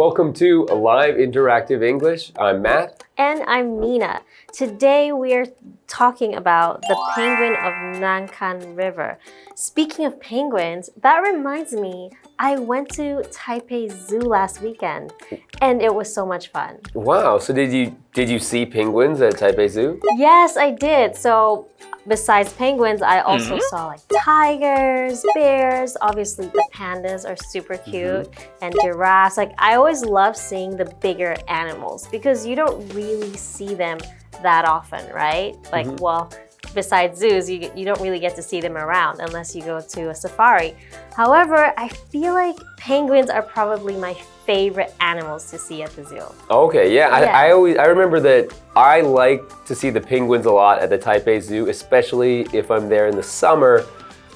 welcome to Live Interactive English. I'm Matt. And I'm Nina. Today we are talking about the penguin of Nankan River. Speaking of penguins, that reminds me, I went to Taipei Zoo last weekend and it was so much fun. Wow, so did you see penguins at Taipei Zoo? Yes, I did. So besides penguins, I also saw like tigers, bears, obviously the pandas are super cute, and giraffes. Like I always love seeing the bigger animals because you don't really see them that often, right? Like, well, besides zoos, you don't really get to see them around unless you go to a safari. However, I feel like penguins are probably my favorite animals to see at the zoo. Okay, yeah. I remember that I like to see the penguins a lot at the Taipei Zoo, especially if I'm there in the summer,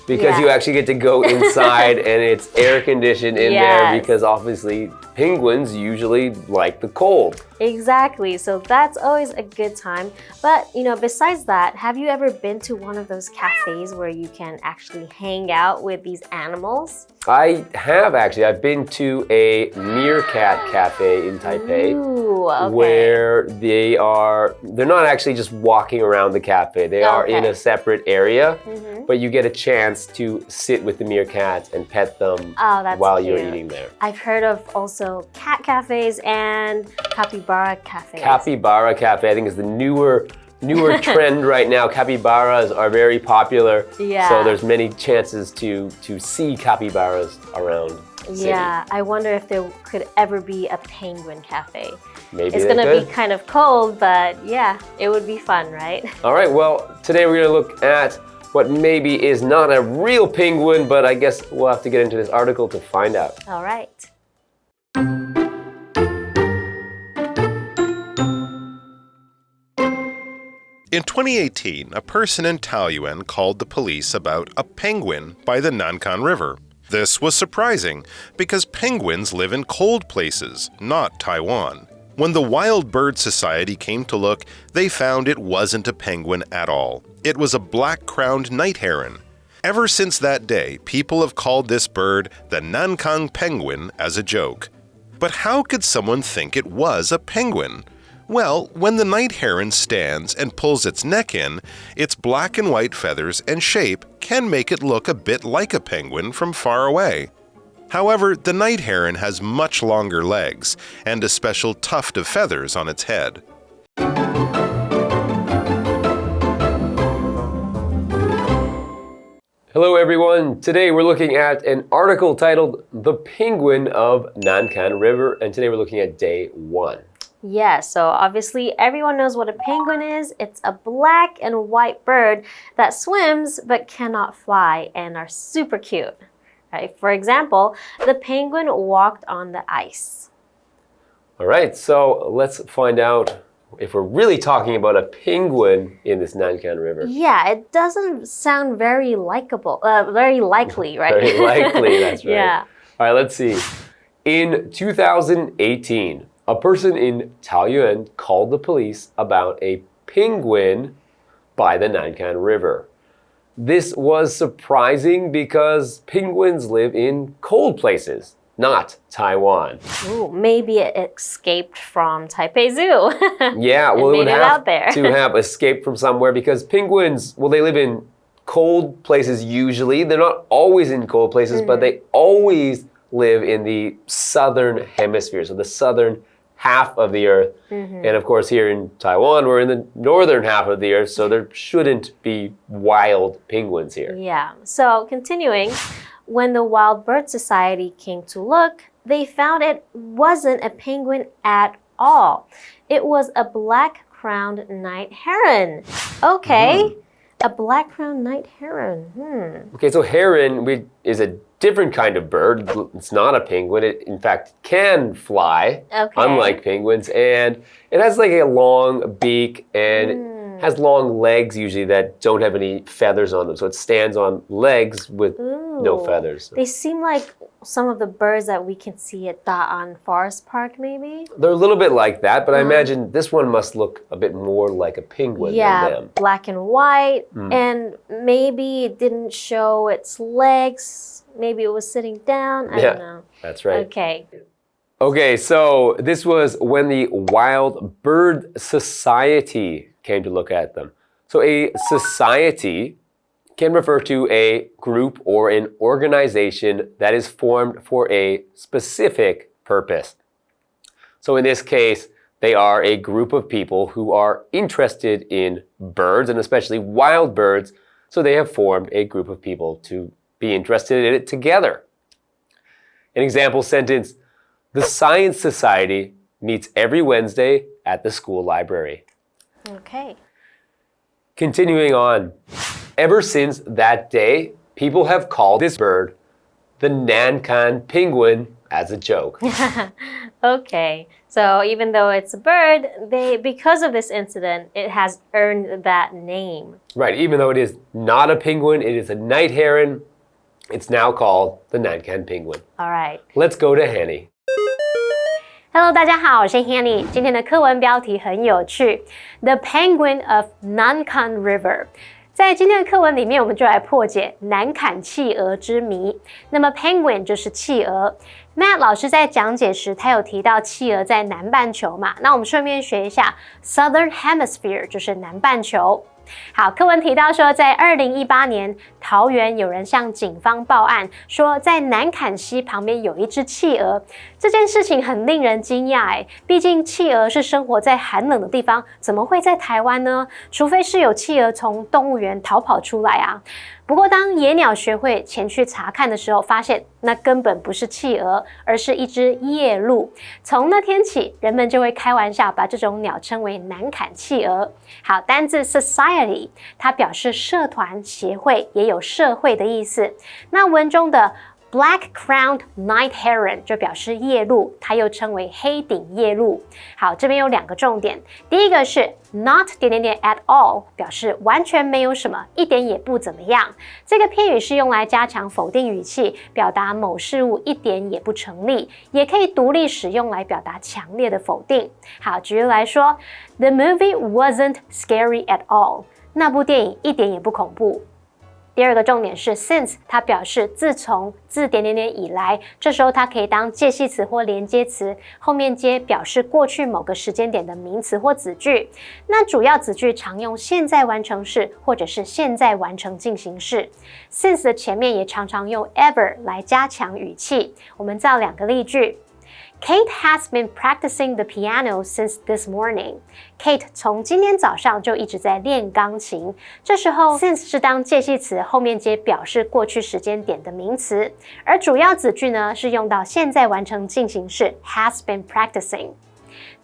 because you actually get to go inside and it's air conditioned in there because obviously penguins usually like the cold. Exactly, so that's always a good time. But you know, besides that, have you ever been to one of those cafes where you can actually hang out with these animals? I have actually. I've been to a meerkat cafe in Taipei. Ooh, okay. Where they're not actually just walking around the cafe. They are in a separate area, but you get a chance to sit with the meerkats and pet them while you're eating there. I've heard of also cat cafes and capybara cafes. Capybara cafe, I think, is the newer trend right now. Capybaras are very popular. Yeah. So there's many chances to see capybaras around the city. Yeah, I wonder if there could ever be a penguin cafe. Maybe it's gonna be kind of cold, but yeah, it would be fun, right? All right, well, today we're gonna look at what maybe is not a real penguin, but I guess we'll have to get into this article to find out. All right. In 2018, a person in Taiyuan called the police about a penguin by the Nankan River. This was surprising because penguins live in cold places, not Taiwan. When the Wild Bird Society came to look, they found it wasn't a penguin at all. It was a black-crowned night heron. Ever since that day, people have called this bird the Nankan penguin as a joke. But how could someone think it was a penguin? Well, when the night heron stands and pulls its neck in, its black and white feathers and shape can make it look a bit like a penguin from far away. However, the night heron has much longer legs and a special tuft of feathers on its head. Hello everyone, today we're looking at an article titled The Penguin of Nankan River, and today we're looking at day 1. Yeah, so obviously everyone knows what a penguin is. It's a black and white bird that swims but cannot fly and are super cute. Right? For example, the penguin walked on the ice. All right, so let's find out if we're really talking about a penguin in this Nankan River. Yeah, it doesn't sound very very likely, right? Very likely, that's right. Yeah. All right, let's see. In 2018, a person in Taiyuan called the police about a penguin by the Nankan River. This was surprising because penguins live in cold places, not Taiwan. Ooh, maybe it escaped from Taipei Zoo. Yeah, well, it would have there. to have escaped from somewhere because penguins, well, they live in cold places usually. They're not always in cold places, but they always live in the southern hemisphere, so the southern half of the earth. And of course here in Taiwan, we're in the northern half of the earth, so there shouldn't be wild penguins here. Yeah, so continuing, when the Wild Bird Society came to look, they found it wasn't a penguin at all. It was a black-crowned night heron. Okay, a black-crowned night heron. Okay, so heron is a different kind of bird. It's not a penguin. It, in fact, can fly, unlike penguins. And it has like a long beak and has long legs usually that don't have any feathers on them. So it stands on legs with no feathers. They seem like some of the birds that we can see at Da'an Forest Park, maybe? They're a little bit like that, but I imagine this one must look a bit more like a penguin than them. Black and white, and maybe it didn't show its legs. Maybe it was sitting down. I don't know. That's right. Okay. Okay, so this was when the Wild Bird Society came to look at them. So a society can refer to a group or an organization that is formed for a specific purpose. So in this case, they are a group of people who are interested in birds and especially wild birds. So they have formed a group of people to be interested in it together. An example sentence, the Science Society meets every Wednesday at the school library. Okay. Continuing on, ever since that day, people have called this bird the Nankan penguin as a joke. Okay, so even though it's a bird, because of this incident, it has earned that name. Right, even though it is not a penguin, it is a night heron, it's now called the Nankan penguin. All right. Let's go to Hanny. Hello， 大家好，我是 Hanny。今天的课文标题很有趣 ，The Penguin of Nankan River。在今天的课文里面，我们就来破解南坎企鹅之谜。那么 penguin 就是企鹅。Matt 老师在讲解时，他有提到企鹅在南半球嘛？那我们顺便学一下 Southern Hemisphere 就是南半球。好，课文提到说，在2018年，桃园有人向警方报案，说在南坎溪旁边有一只企鹅。这件事情很令人惊讶毕竟企鹅是生活在寒冷的地方，怎么会在台湾呢？除非是有企鹅从动物园逃跑出来啊。不过，当野鸟学会前去查看的时候，发现那根本不是企鹅，而是一只夜鹭。从那天起，人们就会开玩笑把这种鸟称为南坎企鹅。好，单字 society 它表示社团、协会，也有社会的意思。那文中的Black-crowned night heron 就表示夜鹭，它又称为黑顶夜鹭。好，这边有两个重点，第一个是 not at all 表示完全没有什么，一点也不怎么样。这个片语是用来加强否定语气，表达某事物一点也不成立，也可以独立使用来表达强烈的否定。好，举例来说 ，The movie wasn't scary at all 那部电影一点也不恐怖。第二个重点是 since 它表示自从自以来，这时候它可以当介系词或连接词，后面接表示过去某个时间点的名词或子句。那主要子句常用现在完成式或者是现在完成进行式。since 的前面也常常用 ever 来加强语气。我们造两个例句。Kate has been practicing the piano since this morning. Kate 从今天早上就一直在练钢琴。这时候 since 是当介系词，后面接表示过去时间点的名词，而主要子句呢是用到现在完成进行式 has been practicing。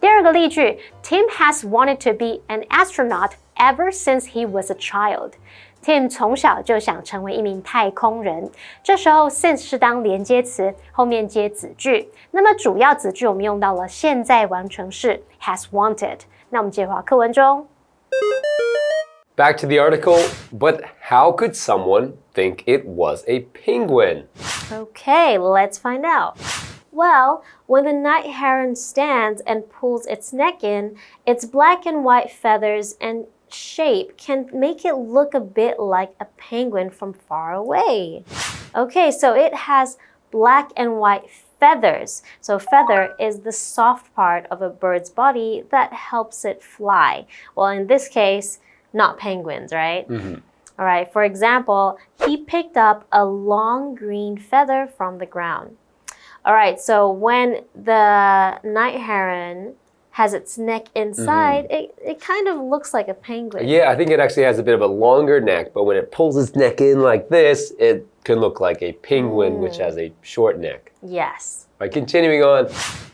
第二个例句 Tim has wanted to be an astronaut ever since he was a child. Tim 从小就想成为一名太空人。这时候 since 是当连接词，后面接子句。那么主要子句我们用到了现在完成式 has wanted。那我们接回课文中。Back to the article, but how could someone think it was a penguin? Okay, let's find out. Well, when the night heron stands and pulls its neck in, its black and white feathers and shape can make it look a bit like a penguin from far away. Okay, so it has black and white feathers. So feather is the soft part of a bird's body that helps it fly. Well, in this case, not penguins, right? All right, for example, he picked up a long green feather from the ground. All right, so when the night heron has its neck inside, it kind of looks like a penguin. Yeah, I think it actually has a bit of a longer neck, but when it pulls its neck in like this, it can look like a penguin, which has a short neck. Yes. All right, continuing on.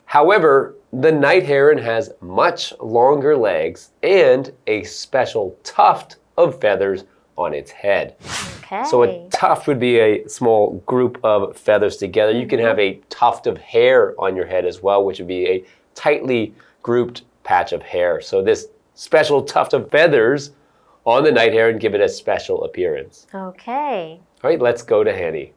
However, the night heron has much longer legs and a special tuft of feathers on its head. Okay. So a tuft would be a small group of feathers together. You can have a tuft of hair on your head as well, which would be a tightly grouped patch of hair. So this special tuft of feathers on the night heron give it a special appearance. Okay. All right, let's go to Hanny.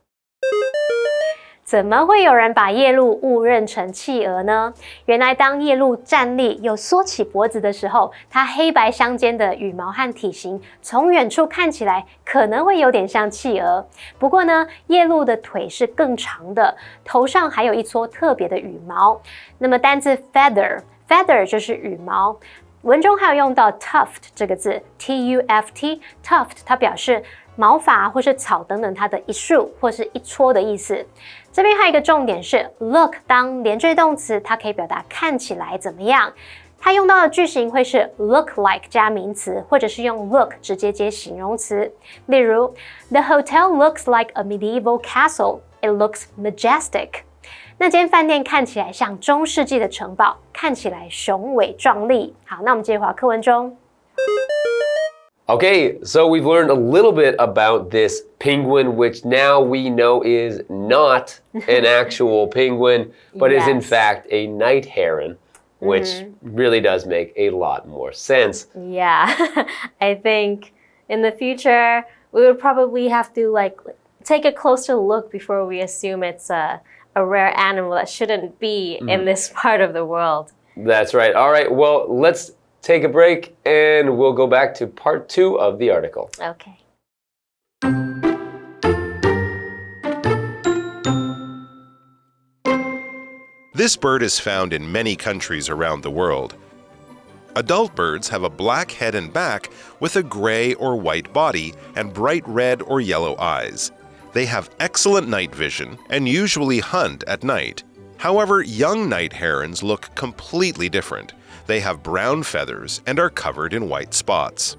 怎么会有人把夜鹭误认成企鹅呢？原来当夜鹭站立又缩起脖子的时候，它黑白相间的羽毛和体型从远处看起来可能会有点像企鹅。不过呢，夜鹭的腿是更长的，头上还有一撮特别的羽毛。那么单字 feather 就是羽毛。文中还有用到 tuft 这个字 T-U-F-T tuft 它表示毛发或是草等等它的一束或是一撮的意思。这边还有一个重点是 look 当连缀动词，它可以表达看起来怎么样。它用到的句型会是 look like 加名词，或者是用 look 直接接形容词。例如 The hotel looks like a medieval castle. It looks majestic. 那间饭店看起来像中世纪的城堡，看起来雄伟壮丽。好，那我们接着回到课文中。Okay, so we've learned a little bit about this penguin, which now we know is not an actual penguin, but is in fact a night heron, which really does make a lot more sense. Yeah, I think in the future, we would probably have to take a closer look before we assume it's a rare animal that shouldn't be in this part of the world. That's right. All right, well, let's take a break and we'll go back to part 2 of the article. Okay. This bird is found in many countries around the world. Adult birds have a black head and back with a gray or white body and bright red or yellow eyes. They have excellent night vision and usually hunt at night. However, young night herons look completely different. They have brown feathers and are covered in white spots.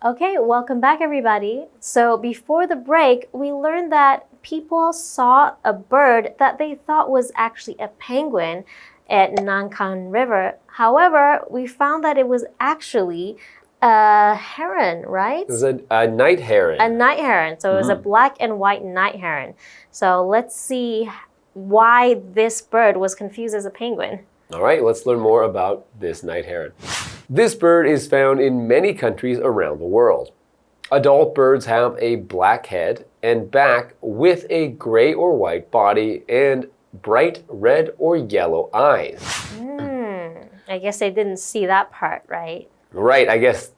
Okay, welcome back everybody. So before the break, we learned that people saw a bird that they thought was actually a penguin at Nankan River. However, we found that it was actually a heron, right? It was a night heron. A night heron. So it was a black and white night heron. So let's see why this bird was confused as a penguin. All right, let's learn more about this night heron. This bird is found in many countries around the world. Adult birds have a black head and back with a gray or white body and bright red or yellow eyes. I guess they didn't see that part, right? Right, I guess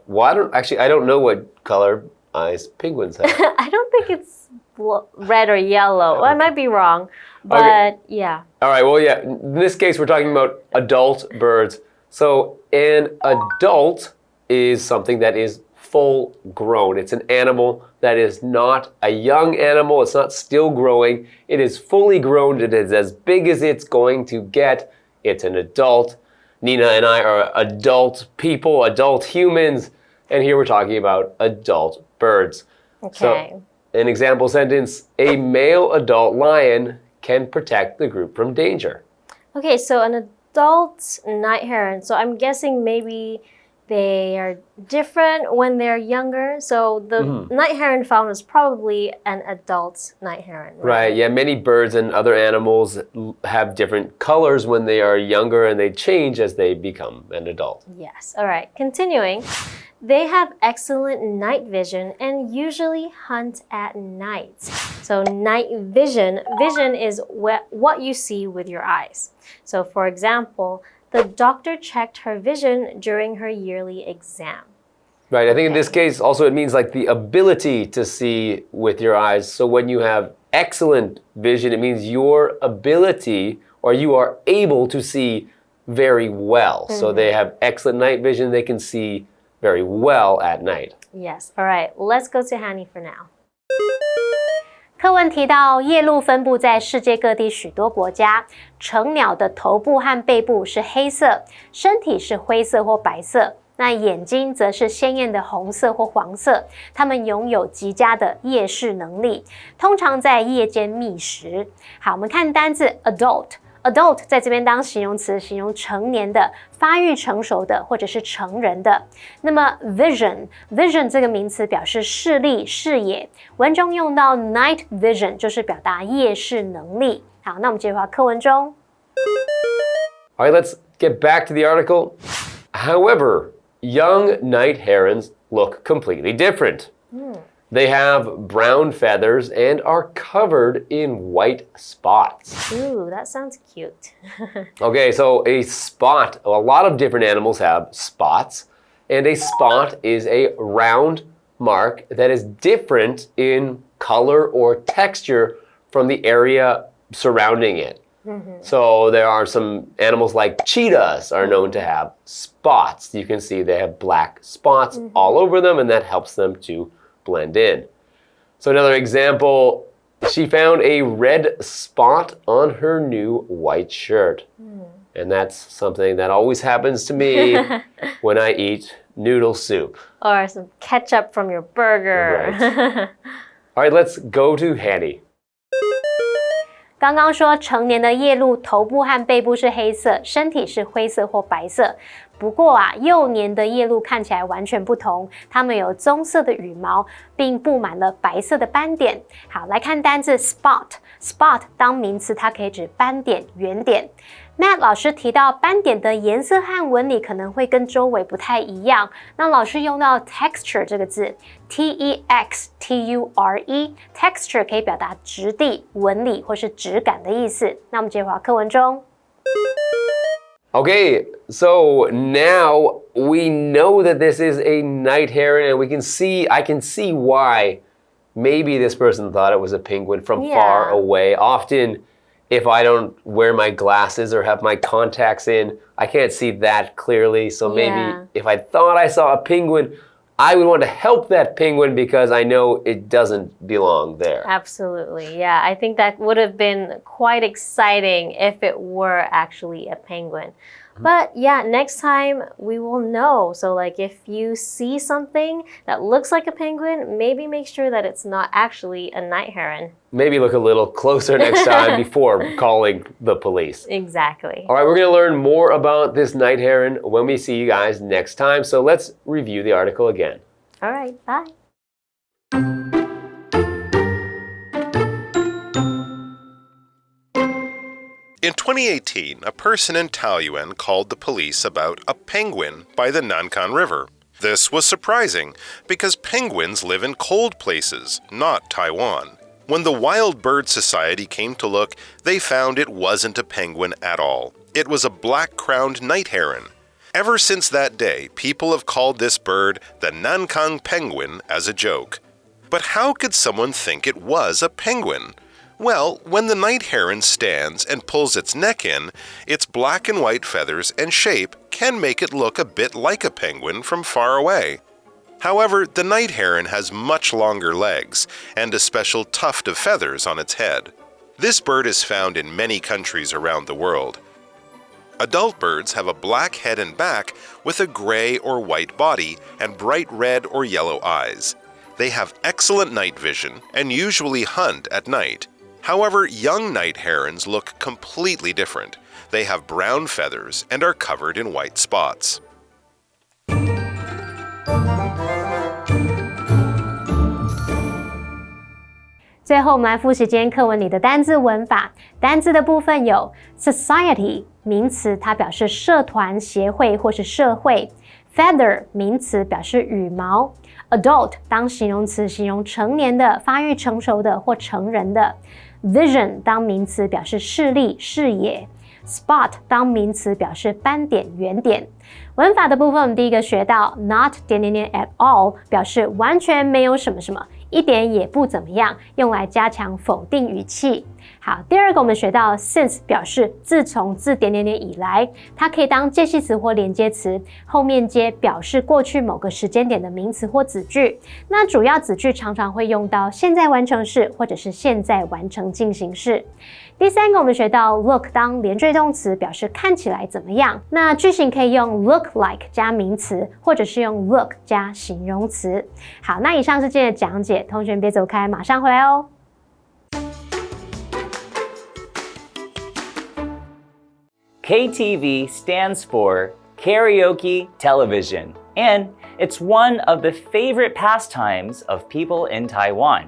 well, I don't know what color eyes penguins have. I don't think it's red or yellow. Well, I might be wrong, but yeah. All right, well, yeah, in this case, we're talking about adult birds. So an adult is something that is full grown. It's an animal that is not a young animal. It's not still growing. It is fully grown. It is as big as it's going to get. It's an adult. Nina and I are adult people, adult humans, and here we're talking about adult birds. Okay. So, an example sentence, a male adult lion can protect the group from danger. Okay, so an adult night heron. So I'm guessing maybe they are different when they're younger. So the night heron found was probably an adult night heron. Right, yeah, many birds and other animals have different colors when they are younger and they change as they become an adult. Yes, all right, continuing. They have excellent night vision and usually hunt at night. So night vision is what you see with your eyes. So for example, the doctor checked her vision during her yearly exam. Right, I think in this case also it means like the ability to see with your eyes. So when you have excellent vision, it means your ability or you are able to see very well. So they have excellent night vision, they can see very well at night. Yes, all right, let's go to Hanny for now. 课文提到，夜鹭分布在世界各地许多国家。成鸟的头部和背部是黑色，身体是灰色或白色，那眼睛则是鲜艳的红色或黄色。它们拥有极佳的夜视能力，通常在夜间觅食。好，我们看单字 adult。Adult 在这边当形容词，形容成年的、发育成熟的或者是成人的。那么 vision 这个名词表示视力、视野。文中用到 night vision 就是表达夜视能力。好，那我们接着回到课文中。All right, let's get back to the article. However, young night herons look completely different. They have brown feathers and are covered in white spots. Ooh, that sounds cute. Okay, so a spot, a lot of different animals have spots, and a spot is a round mark that is different in color or texture from the area surrounding it. So there are some animals like cheetahs are known to have spots. You can see they have black spots all over them, and that helps them to blend in. So another example, she found a red spot on her new white shirt. And that's something that always happens to me when I eat noodle soup. Or some ketchup from your burger. Right. All right, let's go to Hattie. 刚刚说成年的夜鹭头部和背部是黑色，身体是灰色或白色。不过幼年的夜鹭看起来完全不同，它们有棕色的羽毛，并布满了白色的斑点。好，来看单字 spot。spot 当名词，它可以指斑点、圆点。Matt 老师提到斑点的颜色和纹理可能会跟周围不太一样，那老师用到 texture 这个字 Texture 可以表达质地、纹理或是质感的意思。那我们接回到课文中。Okay, so now we know that this is a night heron, and I can see why maybe this person thought it was a penguin from far away. Often, if I don't wear my glasses or have my contacts in, I can't see that clearly. So maybe if I thought I saw a penguin, I would want to help that penguin because I know it doesn't belong there. Absolutely, yeah. I think that would have been quite exciting if it were actually a penguin. But yeah, next time we will know. So like if you see something that looks like a penguin, maybe make sure that it's not actually a night heron. Maybe look a little closer next time before calling the police. Exactly. All right, we're going to learn more about this night heron when we see you guys next time. So let's review the article again. All right, bye. In 2018, a person in Taiyuan called the police about a penguin by the Nankan River. This was surprising because penguins live in cold places, not Taiwan. When the Wild Bird Society came to look, they found it wasn't a penguin at all. It was a black-crowned night heron. Ever since that day, people have called this bird the Nankan penguin as a joke. But how could someone think it was a penguin? Well, when the night heron stands and pulls its neck in, its black and white feathers and shape can make it look a bit like a penguin from far away. However, the night heron has much longer legs and a special tuft of feathers on its head. This bird is found in many countries around the world. Adult birds have a black head and back with a gray or white body and bright red or yellow eyes. They have excellent night vision and usually hunt at night. However, young night herons look completely different. They have brown feathers and are covered in white spots. 最后，我们来复习今天课文里的单字文法。单字的部分有 society 名词，它表示社团、协会或是社会。feather 名词表示羽毛。adult 当形容词，形容成年的、发育成熟的或成人的。vision 当名词表示视力、视野。spot 当名词表示斑点、圆点。文法的部分，我们第一个学到 not at all 表示完全没有什么什么，一点也不怎么样，用来加强否定语气。好，第二个我们学到 since 表示自从自以来，它可以当介系词或连接词，后面接表示过去某个时间点的名词或子句。那主要子句常常会用到现在完成式或者是现在完成进行式。第三个我们学到 look 当连缀动词，表示看起来怎么样。那句型可以用 look like 加名词，或者是用 look 加形容词。好，那以上是今天的讲解，同学别走开，马上回来哦。KTV stands for Karaoke Television, and it's one of the favorite pastimes of people in Taiwan.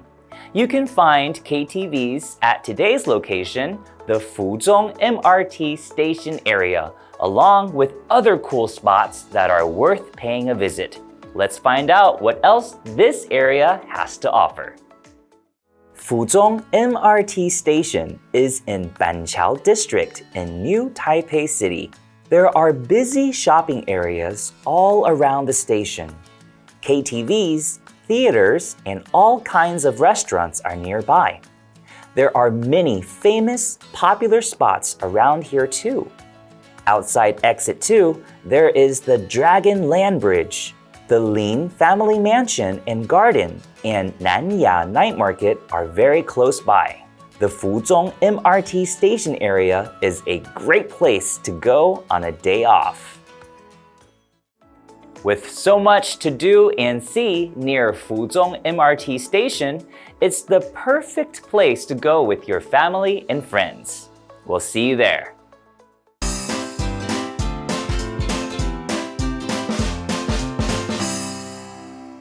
You can find KTVs at today's location, the Fuzhong MRT Station Area, along with other cool spots that are worth paying a visit. Let's find out what else this area has to offer. Fuzhong MRT Station is in Banqiao District in New Taipei City. There are busy shopping areas all around the station. KTVs, theaters, and all kinds of restaurants are nearby. There are many famous, popular spots around here too. Outside Exit 2, there is the Dragon Land Bridge. The Lin Family Mansion and Garden and Nanya Night Market are very close by. The Fuzhong MRT Station area is a great place to go on a day off. With so much to do and see near Fuzhong MRT Station, it's the perfect place to go with your family and friends. We'll see you there.